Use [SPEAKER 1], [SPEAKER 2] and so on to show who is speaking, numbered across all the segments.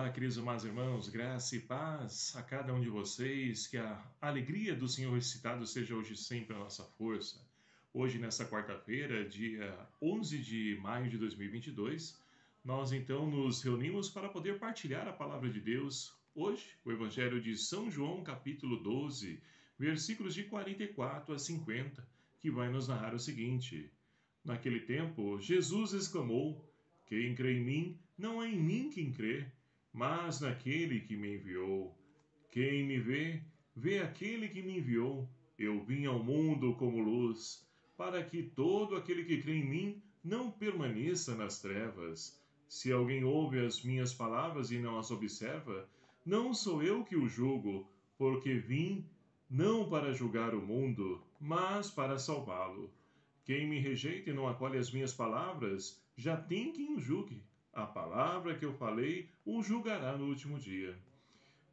[SPEAKER 1] Olá, queridos irmãos e irmãos, graça e paz a cada um de vocês, que a alegria do Senhor ressuscitado seja hoje sempre a nossa força. Hoje, nessa quarta-feira, dia 11 de maio de 2022, nós então nos reunimos para poder partilhar a palavra de Deus. Hoje, o Evangelho de São João, capítulo 12, versículos de 44 a 50, que vai nos narrar o seguinte: Naquele tempo, Jesus exclamou: Quem crê em mim, não é em mim quem crê, mas naquele que me enviou. Quem me vê, vê aquele que me enviou. Eu vim ao mundo como luz, para que todo aquele que crê em mim não permaneça nas trevas. Se alguém ouve as minhas palavras e não as observa, não sou eu que o julgo, porque vim não para julgar o mundo, mas para salvá-lo. Quem me rejeita e não acolhe as minhas palavras, já tem quem o julgue. A palavra que eu falei o julgará no último dia.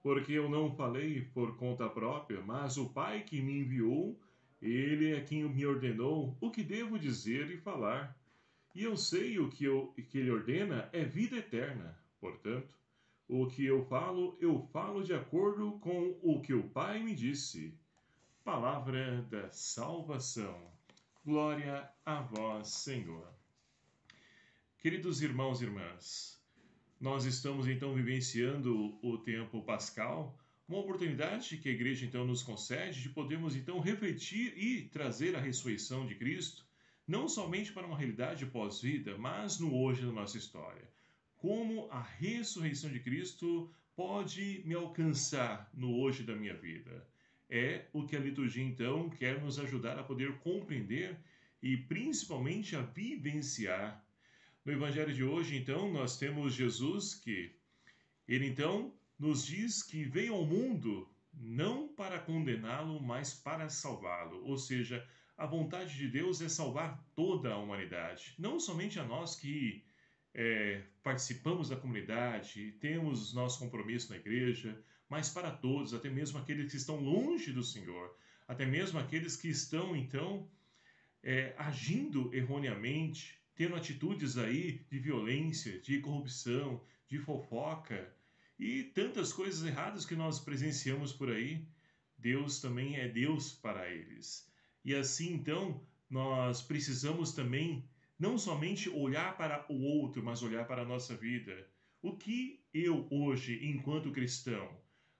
[SPEAKER 1] Porque eu não falei por conta própria, mas o Pai que me enviou, ele é quem me ordenou o que devo dizer e falar. E eu sei que ele ordena é vida eterna. Portanto, o que eu falo de acordo com o que o Pai me disse. Palavra da salvação. Glória a vós, Senhor. Queridos irmãos e irmãs, nós estamos então vivenciando o tempo pascal, uma oportunidade que a igreja então nos concede de podermos então refletir e trazer a ressurreição de Cristo, não somente para uma realidade pós-vida, mas no hoje da nossa história. Como a ressurreição de Cristo pode me alcançar no hoje da minha vida? É o que a liturgia então quer nos ajudar a poder compreender e principalmente a vivenciar. No evangelho de hoje, então, nós temos Jesus que ele então nos diz que veio ao mundo não para condená-lo, mas para salvá-lo. Ou seja, a vontade de Deus é salvar toda a humanidade, não somente a nós que participamos da comunidade, temos nosso compromisso na igreja, mas para todos, até mesmo aqueles que estão longe do Senhor, até mesmo aqueles que estão então agindo erroneamente, tendo atitudes aí de violência, de corrupção, de fofoca e tantas coisas erradas que nós presenciamos por aí. Deus também é Deus para eles. E assim então, nós precisamos também não somente olhar para o outro, mas olhar para a nossa vida. O que eu hoje, enquanto cristão,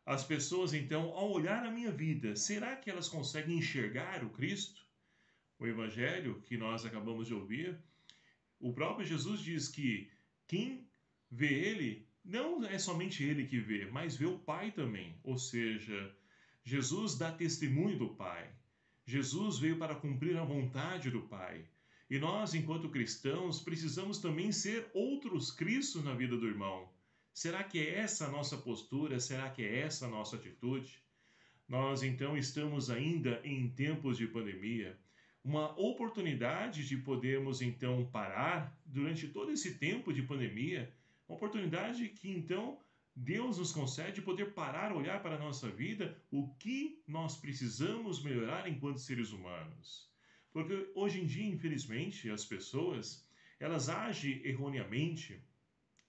[SPEAKER 1] as pessoas então, ao olhar a minha vida, será que elas conseguem enxergar o Cristo? O evangelho que nós acabamos de ouvir, o próprio Jesus diz que quem vê ele, não é somente ele que vê, mas vê o Pai também. Ou seja, Jesus dá testemunho do Pai. Jesus veio para cumprir a vontade do Pai. E nós, enquanto cristãos, precisamos também ser outros Cristos na vida do irmão. Será que é essa a nossa postura? Será que é essa a nossa atitude? Nós então estamos ainda em tempos de pandemia, uma oportunidade de podermos então parar durante todo esse tempo de pandemia, uma oportunidade que então Deus nos concede poder parar, olhar para a nossa vida, o que nós precisamos melhorar enquanto seres humanos. Porque hoje em dia, infelizmente, as pessoas, elas agem erroneamente,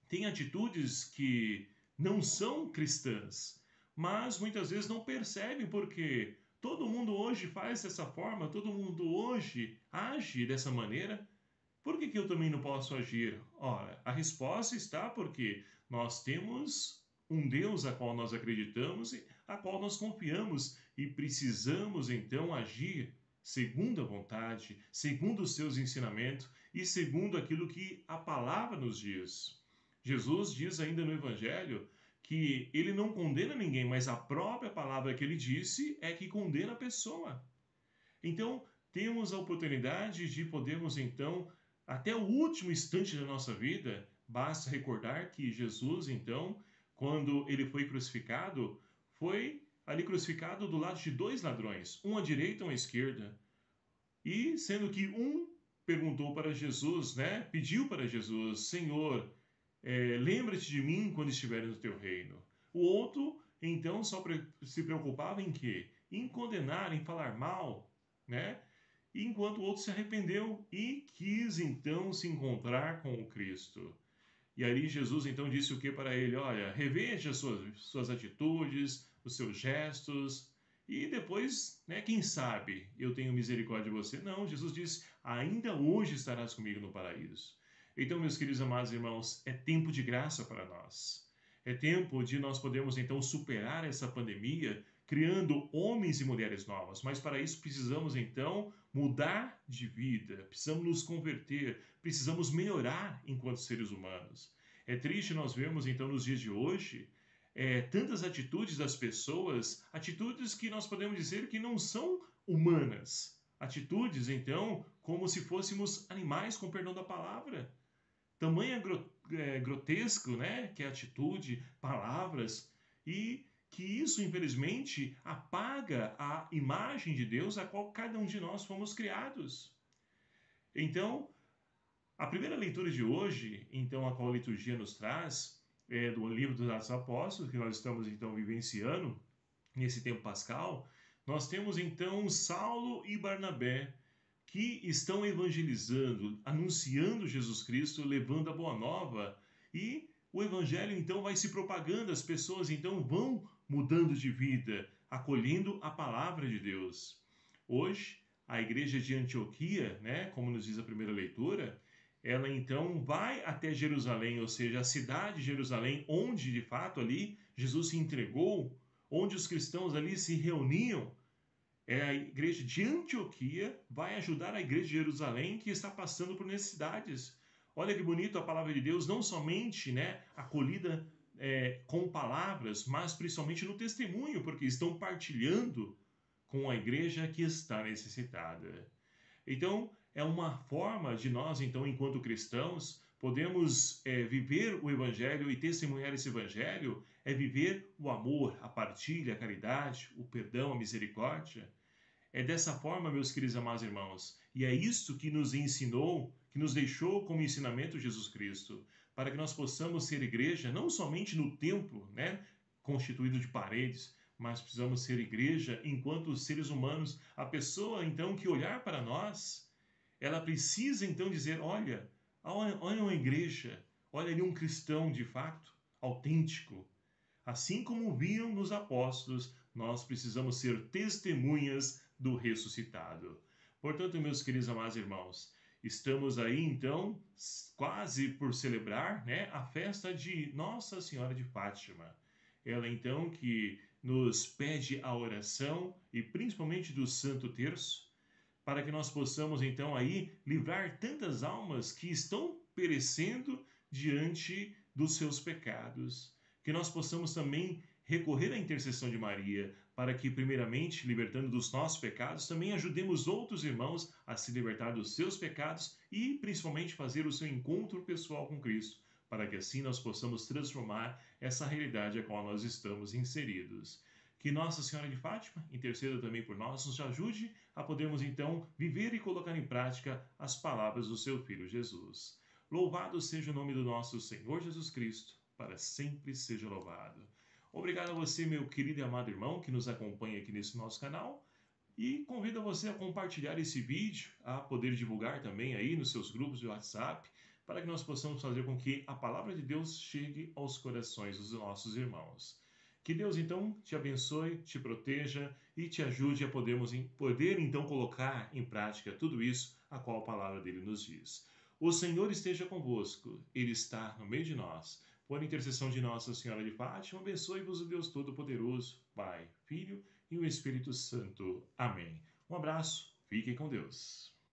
[SPEAKER 1] tem atitudes que não são cristãs, mas muitas vezes não percebem porque todo mundo hoje faz dessa forma, todo mundo hoje age dessa maneira. Por que eu também não posso agir? Ora, a resposta está porque nós temos um Deus a qual nós acreditamos e a qual nós confiamos e precisamos então agir segundo a vontade, segundo os seus ensinamentos e segundo aquilo que a palavra nos diz. Jesus diz ainda no Evangelho que ele não condena ninguém, mas a própria palavra que ele disse é que condena a pessoa. Então, temos a oportunidade de podermos, então, até o último instante da nossa vida, basta recordar que Jesus, então, quando ele foi crucificado, foi ali crucificado do lado de dois ladrões, um à direita e um à esquerda. E sendo que um perguntou para Jesus, né, pediu para Jesus, Senhor, lembra-te de mim quando estiveres no teu reino. O outro, então, se preocupava em quê? Em condenar, em falar mal, né? Enquanto o outro se arrependeu e quis, então, se encontrar com o Cristo. E aí Jesus então disse o que para ele? Olha, reveja suas atitudes, os seus gestos, e depois, né, quem sabe eu tenho misericórdia de você. Não, Jesus disse, ainda hoje estarás comigo no paraíso. Então, meus queridos amados irmãos, é tempo de graça para nós. É tempo de nós podermos então superar essa pandemia, criando homens e mulheres novas. Mas para isso precisamos então mudar de vida, precisamos nos converter, precisamos melhorar enquanto seres humanos. É triste nós vermos então nos dias de hoje tantas atitudes das pessoas, atitudes que nós podemos dizer que não são humanas. Atitudes, então, como se fôssemos animais, com perdão da palavra. Tamanha grotesco, né? Que é atitude, palavras, e que isso, infelizmente, apaga a imagem de Deus a qual cada um de nós fomos criados. Então, a primeira leitura de hoje, então, a qual a liturgia nos traz, é do livro dos Atos Apóstolos, que nós estamos, então, vivenciando nesse tempo pascal. Nós temos, então, Saulo e Barnabé, que estão evangelizando, anunciando Jesus Cristo, levando a boa nova, e o evangelho então vai se propagando, as pessoas então vão mudando de vida, acolhendo a palavra de Deus. Hoje, a igreja de Antioquia, né, como nos diz a primeira leitura, ela então vai até Jerusalém, ou seja, a cidade de Jerusalém, onde de fato ali Jesus se entregou, onde os cristãos ali se reuniam. A igreja de Antioquia vai ajudar a igreja de Jerusalém que está passando por necessidades. Olha que bonito a palavra de Deus, não somente, né, acolhida com palavras, mas principalmente no testemunho, porque estão partilhando com a igreja que está necessitada. Então, é uma forma de nós, então, enquanto cristãos, podemos viver o Evangelho e testemunhar esse Evangelho, é viver o amor, a partilha, a caridade, o perdão, a misericórdia. É dessa forma, meus queridos amados irmãos, e é isso que nos ensinou, que nos deixou como ensinamento Jesus Cristo, para que nós possamos ser igreja não somente no templo, né, constituído de paredes, mas precisamos ser igreja enquanto seres humanos. A pessoa, então, que olhar para nós, ela precisa, então, dizer, olha uma igreja, olha ali um cristão de fato, autêntico. Assim como viam nos apóstolos, nós precisamos ser testemunhas do ressuscitado. Portanto, meus queridos amados irmãos, estamos aí então quase por celebrar, né, a festa de Nossa Senhora de Fátima. Ela então que nos pede a oração e principalmente do Santo Terço, para que nós possamos então aí livrar tantas almas que estão perecendo diante dos seus pecados. Que nós possamos também recorrer à intercessão de Maria, para que, primeiramente, libertando dos nossos pecados, também ajudemos outros irmãos a se libertar dos seus pecados e, principalmente, fazer o seu encontro pessoal com Cristo, para que assim nós possamos transformar essa realidade a qual nós estamos inseridos. Que Nossa Senhora de Fátima interceda também por nós, nos ajude a podermos então viver e colocar em prática as palavras do seu Filho Jesus. Louvado seja o nome do nosso Senhor Jesus Cristo, para sempre seja louvado. Obrigado a você, meu querido e amado irmão, que nos acompanha aqui nesse nosso canal, e convido você a compartilhar esse vídeo, a poder divulgar também aí nos seus grupos de WhatsApp, para que nós possamos fazer com que a palavra de Deus chegue aos corações dos nossos irmãos. Que Deus então te abençoe, te proteja e te ajude a poder então colocar em prática tudo isso a qual a palavra dele nos diz. O Senhor esteja convosco, Ele está no meio de nós. Por intercessão de Nossa Senhora de Fátima, abençoe-vos o Deus Todo-Poderoso, Pai, Filho e o Espírito Santo. Amém. Um abraço, fiquem com Deus.